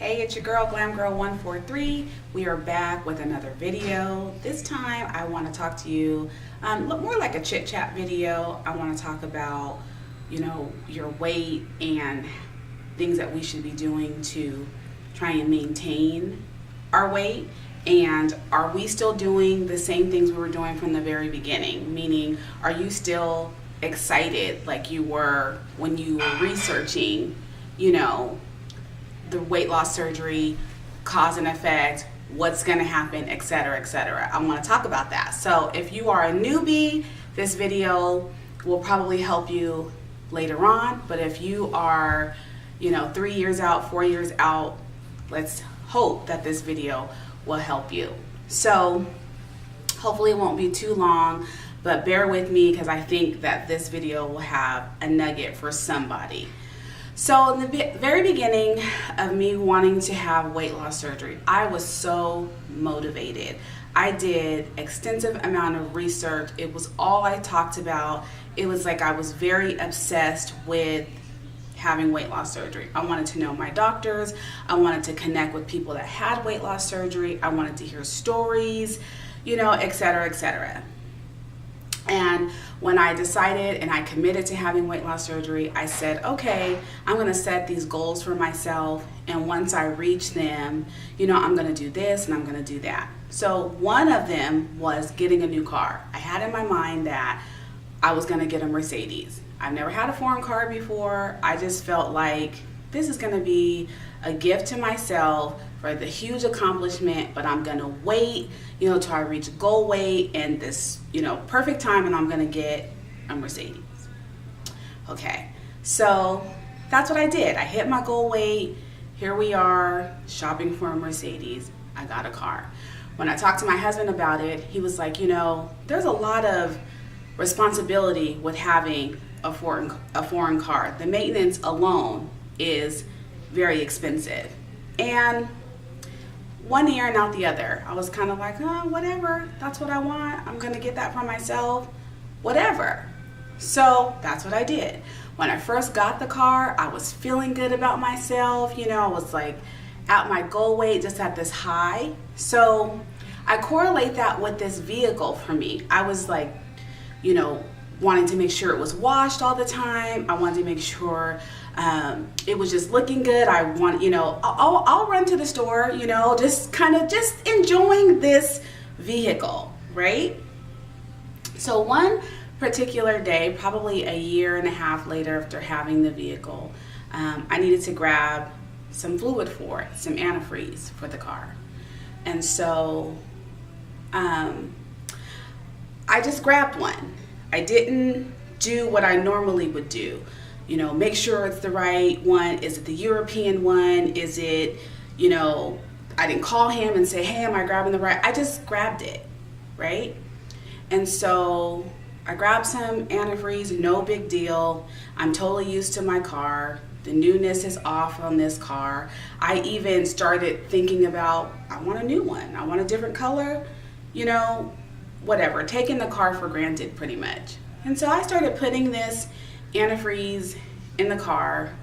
Hey, it's your girl, Glam Girl 143. We are back with another video. This time I want to talk to you, look more like a chit chat video. I want to talk about, your weight and things that we should be doing to try and maintain our weight. And are we still doing the same things we were doing from the very beginning? Meaning, are you still excited like you were when you were researching, the weight loss surgery, cause and effect, what's gonna happen, etc., etc. I wanna talk about that. So if you are a newbie, this video will probably help you later on. But if you are, 3 years out, 4 years out, let's hope that this video will help you. So hopefully it won't be too long, but bear with me because I think that this video will have a nugget for somebody. So in the very beginning of me wanting to have weight loss surgery, I was so motivated. I did extensive amount of research. It was all I talked about. It was like I was very obsessed with having weight loss surgery. I wanted to know my doctors. I wanted to connect with people that had weight loss surgery. I wanted to hear stories, etc., etc. And when I decided and I committed to having weight loss surgery, I said, okay, I'm gonna set these goals for myself. And once I reach them, I'm gonna do this and I'm gonna do that. So one of them was getting a new car. I had in my mind that I was gonna get a Mercedes. I've never had a foreign car before. I just felt like this is gonna be a gift to myself for the huge accomplishment, but I'm gonna wait, till I reach goal weight and this, perfect time, and I'm gonna get a Mercedes. Okay, so that's what I did. I hit my goal weight. Here we are, shopping for a Mercedes. I got a car. When I talked to my husband about it, he was like, there's a lot of responsibility with having a foreign car. The maintenance alone is very expensive. And one ear and out the other. I was kind of like, oh, whatever, that's what I want. I'm gonna get that for myself, whatever. So that's what I did. When I first got the car, I was feeling good about myself. I was like at my goal weight, just at this high. So I correlate that with this vehicle for me. I was like, wanting to make sure it was washed all the time. I wanted to make sure it was just looking good. I want, I'll run to the store, just enjoying this vehicle, right? So one particular day, probably a year and a half later after having the vehicle, I needed to grab some fluid for it, some antifreeze for the car. And so I just grabbed one. I didn't do what I normally would do. Make sure it's the right one. Is it the European one? Is it, I didn't call him and say, hey, am I grabbing the right? I just grabbed it, right? And so I grabbed some antifreeze, no big deal. I'm totally used to my car. The newness is off on this car. I even started thinking about, I want a new one. I want a different color, whatever, taking the car for granted pretty much. And so I started putting this antifreeze in the car.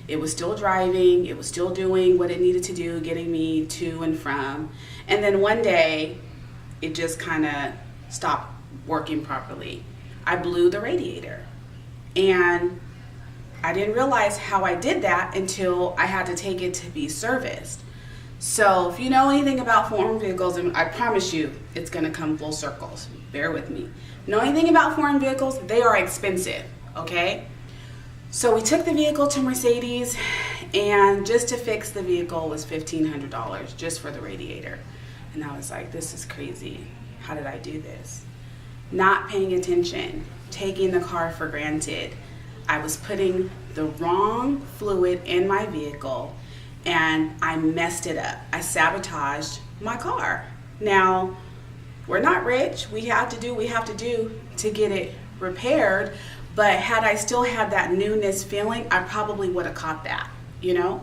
It was still driving, it was still doing what it needed to do, getting me to and from. And then one day, it just kind of stopped working properly. I blew the radiator. And I didn't realize how I did that until I had to take it to be serviced. So if you know anything about foreign vehicles, and I promise you it's gonna come full circle, so bear with me. Know anything about foreign vehicles, they are expensive, okay? So we took the vehicle to Mercedes, and just to fix the vehicle was $1,500 just for the radiator. And I was like, this is crazy. How did I do this? Not paying attention, taking the car for granted. I was putting the wrong fluid in my vehicle, and I messed it up. I sabotaged my car. Now, we're not rich. We have to do what we have to do to get it repaired. But had I still had that newness feeling, I probably would have caught that, And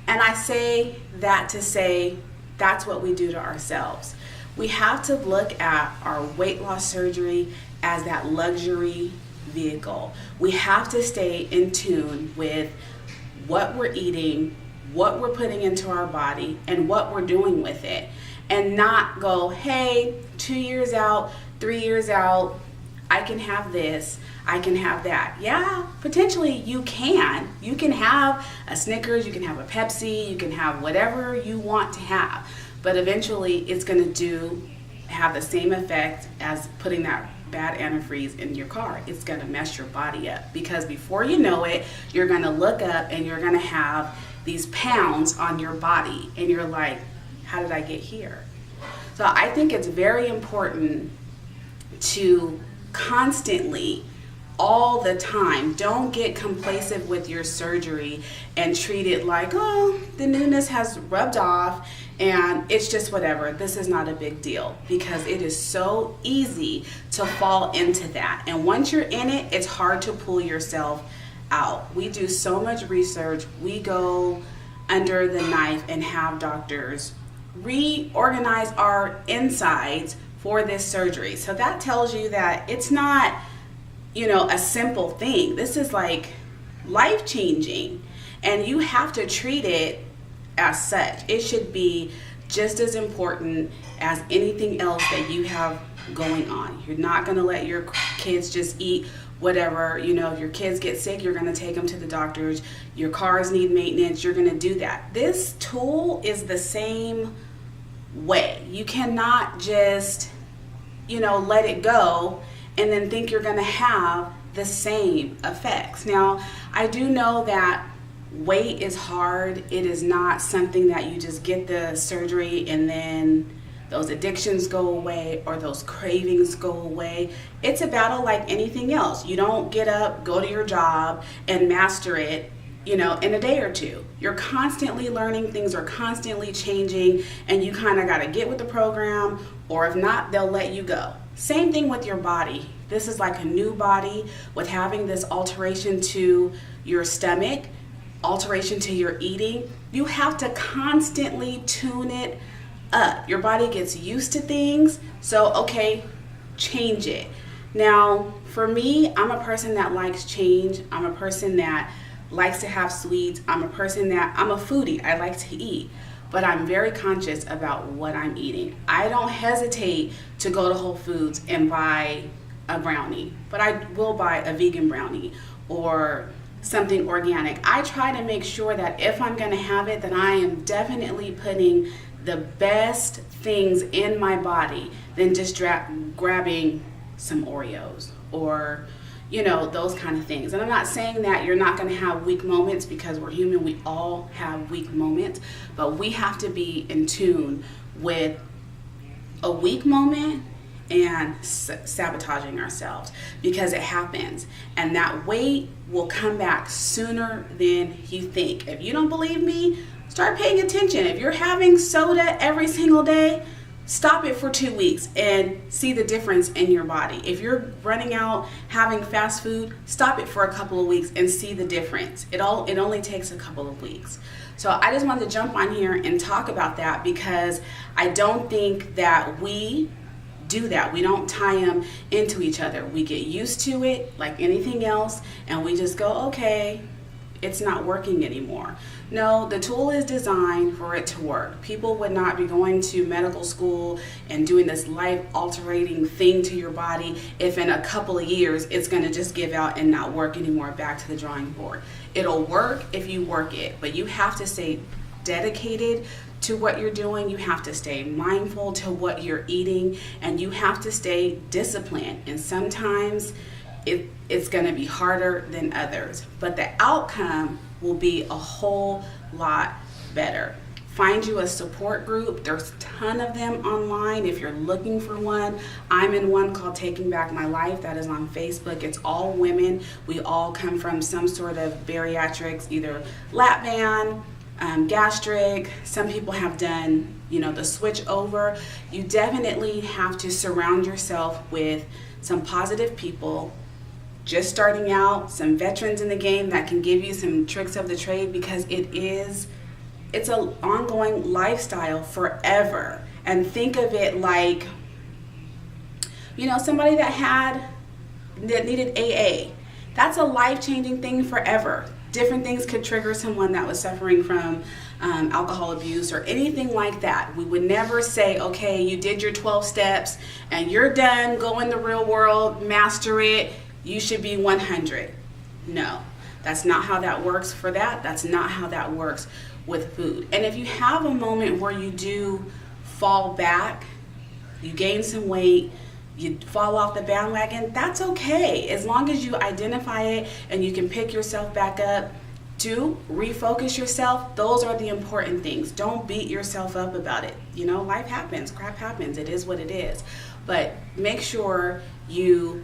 I say that to say that's what we do to ourselves. We have to look at our weight loss surgery as that luxury vehicle. We have to stay in tune with what we're eating, what we're putting into our body and what we're doing with it, and not go, hey, 2 years out, 3 years out, I can have this, I can have that. Yeah, potentially you can. You can have a Snickers, you can have a Pepsi, you can have whatever you want to have. But eventually it's going to have the same effect as putting that bad antifreeze in your car. It's going to mess your body up, because before you know it, you're going to look up and you're going to have these pounds on your body and you're like, how did I get here? So I think it's very important to constantly, all the time, don't get complacent with your surgery and treat it like, oh, the newness has rubbed off and it's just whatever. This is not a big deal, because it is so easy to fall into that. And once you're in it, it's hard to pull yourself out. We do so much research. We go under the knife and have doctors reorganize our insides for this surgery. So that tells you that it's not, a simple thing. This is like life-changing, and you have to treat it as such. It should be just as important as anything else that you have going on. You're not going to let your kids just eat whatever. If your kids get sick, you're going to take them to the doctors. Your cars need maintenance, you're going to do that. This tool is the same way. You cannot just, let it go and then think you're going to have the same effects. Now, I do know that weight is hard. It is not something that you just get the surgery and then those addictions go away or those cravings go away. It's a battle like anything else. You don't get up, go to your job, and master it, in a day or two. You're constantly learning, things are constantly changing, and you kind of got to get with the program, or if not, they'll let you go. Same thing with your body. This is like a new body with having this alteration to your stomach, alteration to your eating. You have to constantly tune it up. Your body gets used to things, so okay, change it. Now, for me, I'm a person that likes change. I'm a person that likes to have sweets. I'm a foodie. I like to eat, but I'm very conscious about what I'm eating. I don't hesitate to go to Whole Foods and buy a brownie, but I will buy a vegan brownie or something organic. I try to make sure that if I'm going to have it, that I am definitely putting the best things in my body than just grabbing some Oreos or those kind of things. And I'm not saying that you're not going to have weak moments, because we're human. We all have weak moments, but we have to be in tune with a weak moment and sabotaging ourselves, because it happens, and that weight will come back sooner than you think. If you don't believe me, start paying attention. If you're having soda every single day, stop it for 2 weeks and see the difference in your body. If you're running out having fast food, stop it for a couple of weeks and see the difference. It only takes a couple of weeks. So I just wanted to jump on here and talk about that, because I don't think that we do that. We don't tie them into each other. We get used to it like anything else, and we just go, okay, it's not working anymore. No, the tool is designed for it to work. People would not be going to medical school and doing this life-altering thing to your body if in a couple of years it's going to just give out and not work anymore. Back to the drawing board. It'll work if you work it, but you have to stay dedicated to what you're doing. You have to stay mindful to what you're eating, and you have to stay disciplined. And sometimes it's going to be harder than others, but the outcome will be a whole lot better. Find you a support group. There's a ton of them online if you're looking for one. I'm in one called Taking Back My Life. That is on Facebook. It's all women. We all come from some sort of bariatrics, either lap band, gastric. Some people have done, the switch over. You definitely have to surround yourself with some positive people just starting out, some veterans in the game that can give you some tricks of the trade, because it's an ongoing lifestyle forever. And think of it like, somebody that needed AA. That's a life-changing thing forever. different things could trigger someone that was suffering from alcohol abuse or anything like that. We would never say, okay, you did your 12 steps and you're done, go in the real world, master it, you should be 100. No, that's not how that works for that. That's not how that works with food. And if you have a moment where you do fall back, you gain some weight, you fall off the bandwagon, that's okay. As long as you identify it and you can pick yourself back up, to refocus yourself, those are the important things. Don't beat yourself up about it. You know, life happens, crap happens, it is what it is. But make sure you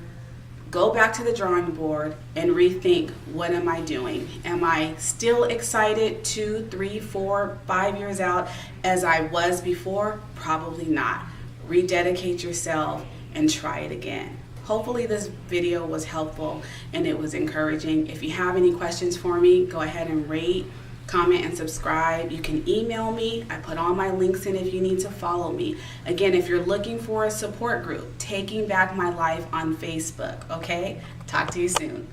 go back to the drawing board and rethink, what am I doing? Am I still excited 2, 3, 4, 5 years out as I was before? Probably not. Rededicate yourself and try it again. Hopefully this video was helpful and it was encouraging. If you have any questions for me, go ahead and rate, comment, and subscribe. You can email me. I put all my links in if you need to follow me. Again, if you're looking for a support group, Taking Back My Life on Facebook, okay? Talk to you soon.